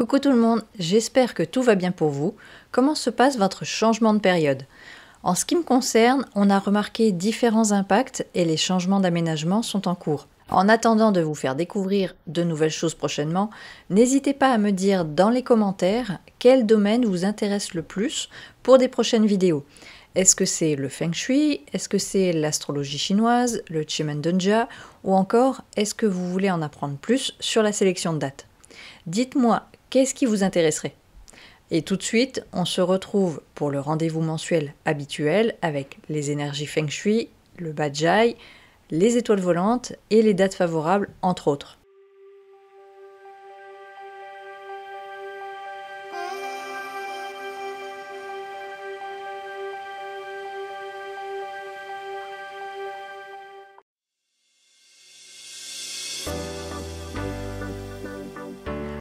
Coucou tout le monde, j'espère que tout va bien pour vous. Comment se passe votre changement de période? En ce qui me concerne, on a remarqué différents impacts et les changements d'aménagement sont en cours. En attendant de vous faire découvrir de nouvelles choses prochainement, n'hésitez pas à me dire dans les commentaires quel domaine vous intéresse le plus pour des prochaines vidéos. Est-ce que c'est le Feng Shui? Est-ce que c'est l'astrologie chinoise, le Chimendonjia? Ou encore, est-ce que vous voulez en apprendre plus sur la sélection de dates? Dites-moi, qu'est-ce qui vous intéresserait? Et tout de suite, on se retrouve pour le rendez-vous mensuel habituel avec les énergies Feng Shui, le Bajai, les étoiles volantes et les dates favorables, entre autres.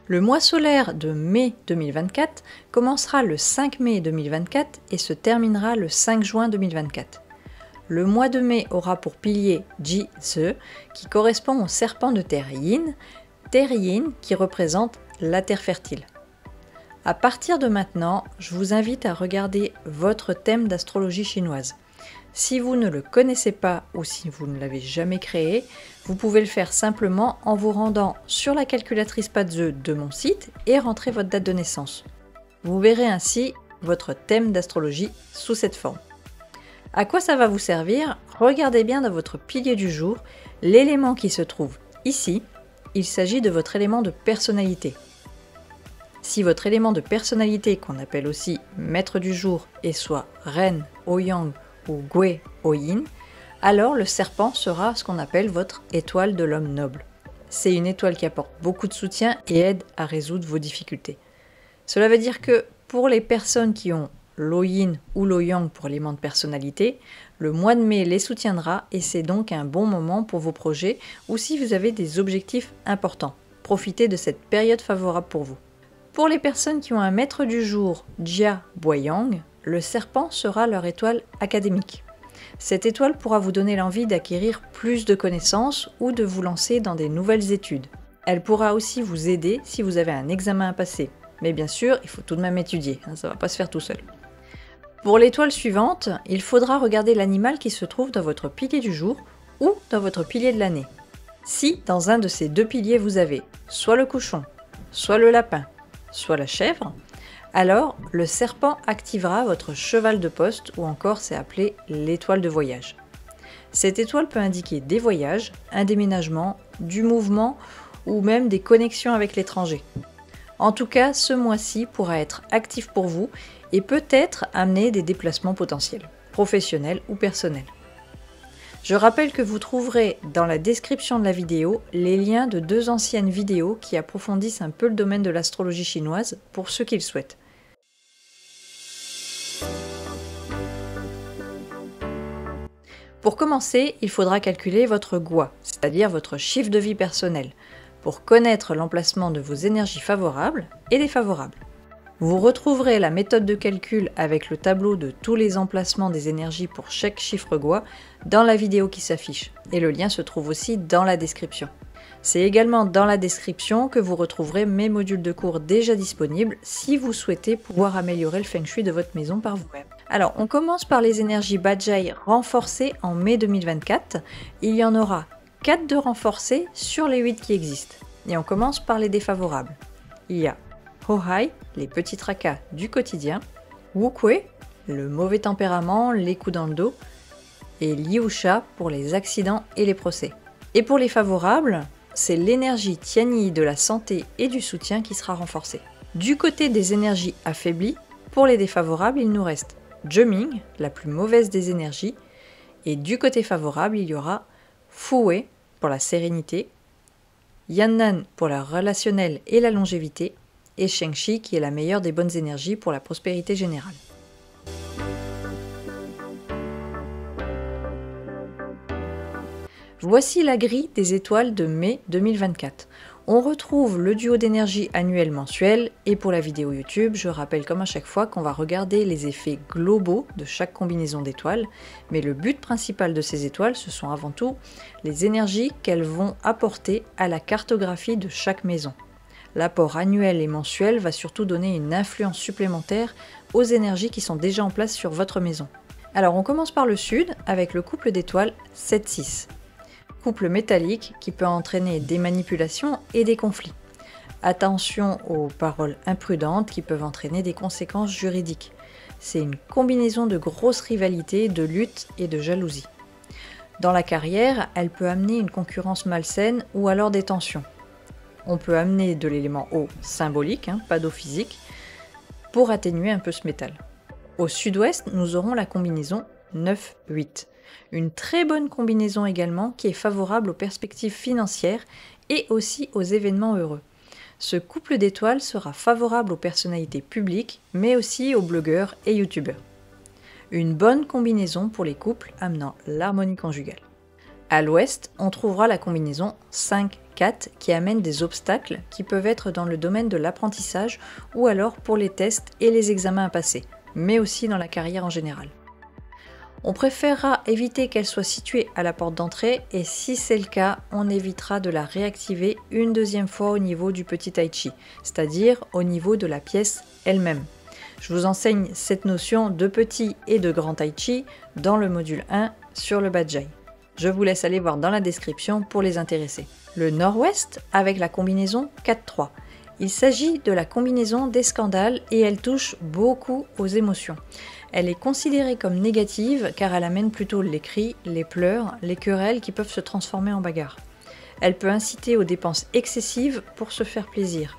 Le mois solaire de mai 2024 commencera le 5 mai 2024 et se terminera le 5 juin 2024. Le mois de mai aura pour pilier Ji-ze, qui correspond au serpent de terre Yin qui représente la terre fertile. À partir de maintenant, je vous invite à regarder votre thème d'astrologie chinoise. Si vous ne le connaissez pas ou si vous ne l'avez jamais créé, vous pouvez le faire simplement en vous rendant sur la calculatrice Pazeux de mon site et rentrer votre date de naissance. Vous verrez ainsi votre thème d'astrologie sous cette forme. À quoi ça va vous servir? Regardez bien dans votre pilier du jour l'élément qui se trouve ici. Il s'agit de votre élément de personnalité. Si votre élément de personnalité, qu'on appelle aussi maître du jour, est soit Ren, Ouyang ou Gui au Yin, alors le serpent sera ce qu'on appelle votre étoile de l'homme noble. C'est une étoile qui apporte beaucoup de soutien et aide à résoudre vos difficultés. Cela veut dire que pour les personnes qui ont l'O-Yin ou l'O-Yang pour élément de personnalité, le mois de mai les soutiendra et c'est donc un bon moment pour vos projets ou si vous avez des objectifs importants. Profitez de cette période favorable pour vous. Pour les personnes qui ont un maître du jour Jia Boyang, le serpent sera leur étoile académique. Cette étoile pourra vous donner l'envie d'acquérir plus de connaissances ou de vous lancer dans des nouvelles études. Elle pourra aussi vous aider si vous avez un examen à passer. Mais bien sûr, il faut tout de même étudier, ça ne va pas se faire tout seul. Pour l'étoile suivante, il faudra regarder l'animal qui se trouve dans votre pilier du jour ou dans votre pilier de l'année. Si dans un de ces deux piliers vous avez soit le cochon, soit le lapin, soit la chèvre, alors le serpent activera votre cheval de poste ou encore c'est appelé l'étoile de voyage. Cette étoile peut indiquer des voyages, un déménagement, du mouvement ou même des connexions avec l'étranger. En tout cas, ce mois-ci pourra être actif pour vous et peut-être amener des déplacements potentiels, professionnels ou personnels. Je rappelle que vous trouverez dans la description de la vidéo les liens de deux anciennes vidéos qui approfondissent un peu le domaine de l'astrologie chinoise pour ceux qui le souhaitent. Pour commencer, il faudra calculer votre Gua, c'est-à-dire votre chiffre de vie personnel, pour connaître l'emplacement de vos énergies favorables et défavorables. Vous retrouverez la méthode de calcul avec le tableau de tous les emplacements des énergies pour chaque chiffre Gua dans la vidéo qui s'affiche, et le lien se trouve aussi dans la description. C'est également dans la description que vous retrouverez mes modules de cours déjà disponibles si vous souhaitez pouvoir améliorer le Feng Shui de votre maison par vous-même. Alors, on commence par les énergies Bajai renforcées en mai 2024. Il y en aura 4 de renforcés sur les 8 qui existent. Et on commence par les défavorables. Il y a Hohai, les petits tracas du quotidien, Wukui, le mauvais tempérament, les coups dans le dos, et Liusha pour les accidents et les procès. Et pour les favorables, c'est l'énergie Tianyi de la santé et du soutien qui sera renforcée. Du côté des énergies affaiblies, pour les défavorables, il nous reste Juming, la plus mauvaise des énergies, et du côté favorable, il y aura Fuwei pour la sérénité, Yannan pour la relationnelle et la longévité, et Shengshi qui est la meilleure des bonnes énergies pour la prospérité générale. Voici la grille des étoiles de mai 2024. On retrouve le duo d'énergie annuel mensuel et pour la vidéo YouTube, je rappelle comme à chaque fois qu'on va regarder les effets globaux de chaque combinaison d'étoiles, mais le but principal de ces étoiles, ce sont avant tout les énergies qu'elles vont apporter à la cartographie de chaque maison. L'apport annuel et mensuel va surtout donner une influence supplémentaire aux énergies qui sont déjà en place sur votre maison. Alors on commence par le sud avec le couple d'étoiles 7-6. Couple métallique qui peut entraîner des manipulations et des conflits. Attention aux paroles imprudentes qui peuvent entraîner des conséquences juridiques. C'est une combinaison de grosses rivalités, de luttes et de jalousie. Dans la carrière, elle peut amener une concurrence malsaine ou alors des tensions. On peut amener de l'élément eau symbolique, pas d'eau physique, pour atténuer un peu ce métal. Au sud-ouest, nous aurons la combinaison 9-8. Une très bonne combinaison également qui est favorable aux perspectives financières et aussi aux événements heureux. Ce couple d'étoiles sera favorable aux personnalités publiques, mais aussi aux blogueurs et youtubeurs. Une bonne combinaison pour les couples amenant l'harmonie conjugale. À l'ouest, on trouvera la combinaison 5-4 qui amène des obstacles qui peuvent être dans le domaine de l'apprentissage ou alors pour les tests et les examens à passer, mais aussi dans la carrière en général. On préférera éviter qu'elle soit située à la porte d'entrée et si c'est le cas, on évitera de la réactiver une deuxième fois au niveau du petit tai chi, c'est-à-dire au niveau de la pièce elle-même. Je vous enseigne cette notion de petit et de grand tai chi dans le module 1 sur le Bajai. Je vous laisse aller voir dans la description pour les intéressés. Le nord-ouest avec la combinaison 4-3. Il s'agit de la combinaison des scandales et elle touche beaucoup aux émotions. Elle est considérée comme négative car elle amène plutôt les cris, les pleurs, les querelles qui peuvent se transformer en bagarre. Elle peut inciter aux dépenses excessives pour se faire plaisir.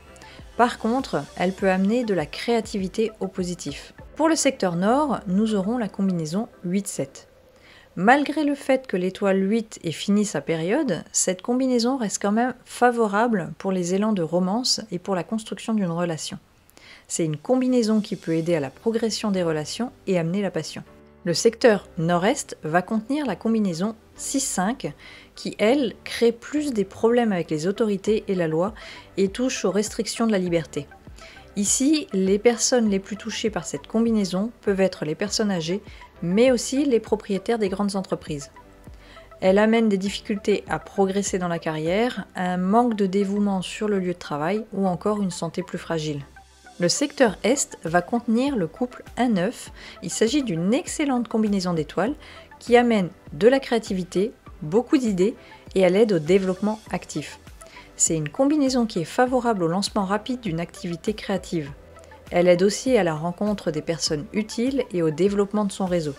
Par contre, elle peut amener de la créativité au positif. Pour le secteur nord, nous aurons la combinaison 8-7. Malgré le fait que l'étoile 8 ait fini sa période, cette combinaison reste quand même favorable pour les élans de romance et pour la construction d'une relation. C'est une combinaison qui peut aider à la progression des relations et amener la passion. Le secteur nord-est va contenir la combinaison 6-5 qui, elle, crée plus des problèmes avec les autorités et la loi et touche aux restrictions de la liberté. Ici, les personnes les plus touchées par cette combinaison peuvent être les personnes âgées, mais aussi les propriétaires des grandes entreprises. Elle amène des difficultés à progresser dans la carrière, un manque de dévouement sur le lieu de travail ou encore une santé plus fragile. Le secteur Est va contenir le couple 1-9. Il s'agit d'une excellente combinaison d'étoiles qui amène de la créativité, beaucoup d'idées et elle aide au développement actif. C'est une combinaison qui est favorable au lancement rapide d'une activité créative. Elle aide aussi à la rencontre des personnes utiles et au développement de son réseau.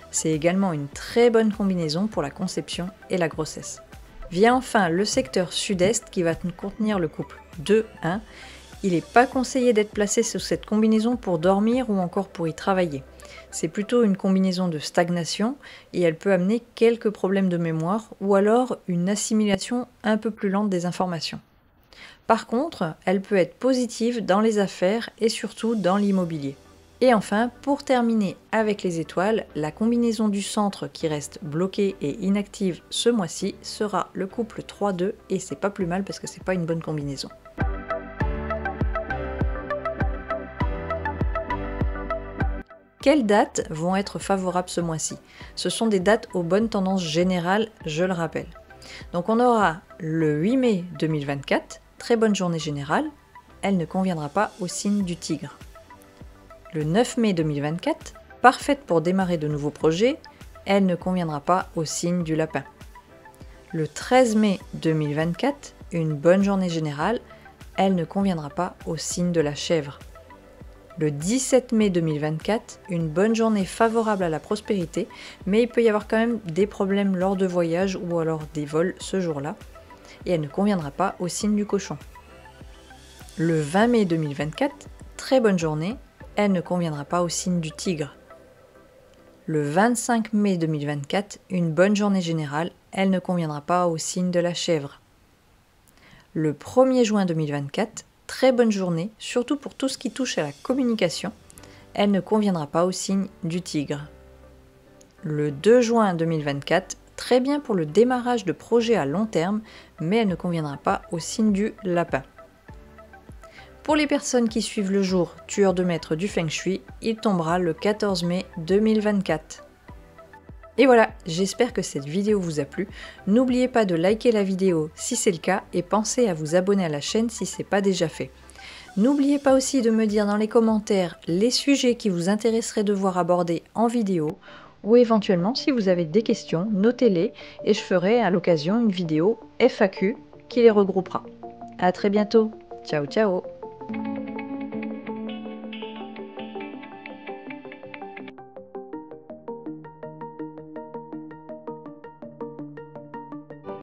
C'est également une très bonne combinaison pour la conception et la grossesse. Vient enfin le secteur sud-est qui va contenir le couple 2-1. Il n'est pas conseillé d'être placé sous cette combinaison pour dormir ou encore pour y travailler. C'est plutôt une combinaison de stagnation et elle peut amener quelques problèmes de mémoire ou alors une assimilation un peu plus lente des informations. Par contre, elle peut être positive dans les affaires et surtout dans l'immobilier. Et enfin, pour terminer avec les étoiles, la combinaison du centre qui reste bloquée et inactive ce mois-ci sera le couple 3-2 et c'est pas plus mal parce que c'est pas une bonne combinaison. Quelles dates vont être favorables ce mois-ci? Ce sont des dates aux bonnes tendances générales, je le rappelle. Donc on aura le 8 mai 2024, très bonne journée générale, elle ne conviendra pas au signe du tigre. Le 9 mai 2024, parfaite pour démarrer de nouveaux projets, elle ne conviendra pas au signe du lapin. Le 13 mai 2024, une bonne journée générale, elle ne conviendra pas au signe de la chèvre. Le 17 mai 2024, une bonne journée favorable à la prospérité, mais il peut y avoir quand même des problèmes lors de voyages ou alors des vols ce jour-là, et elle ne conviendra pas au signe du cochon. Le 20 mai 2024, très bonne journée, elle ne conviendra pas au signe du tigre. Le 25 mai 2024, une bonne journée générale, elle ne conviendra pas au signe de la chèvre. Le 1er juin 2024, très bonne journée, surtout pour tout ce qui touche à la communication, elle ne conviendra pas au signe du tigre. Le 2 juin 2024, très bien pour le démarrage de projets à long terme, mais elle ne conviendra pas au signe du lapin. Pour les personnes qui suivent le jour tueur de maître du Feng Shui, il tombera le 14 mai 2024. Et voilà, j'espère que cette vidéo vous a plu. N'oubliez pas de liker la vidéo si c'est le cas et pensez à vous abonner à la chaîne si ce n'est pas déjà fait. N'oubliez pas aussi de me dire dans les commentaires les sujets qui vous intéresseraient de voir abordés en vidéo ou éventuellement si vous avez des questions, notez-les et je ferai à l'occasion une vidéo FAQ qui les regroupera. A très bientôt, ciao ciao.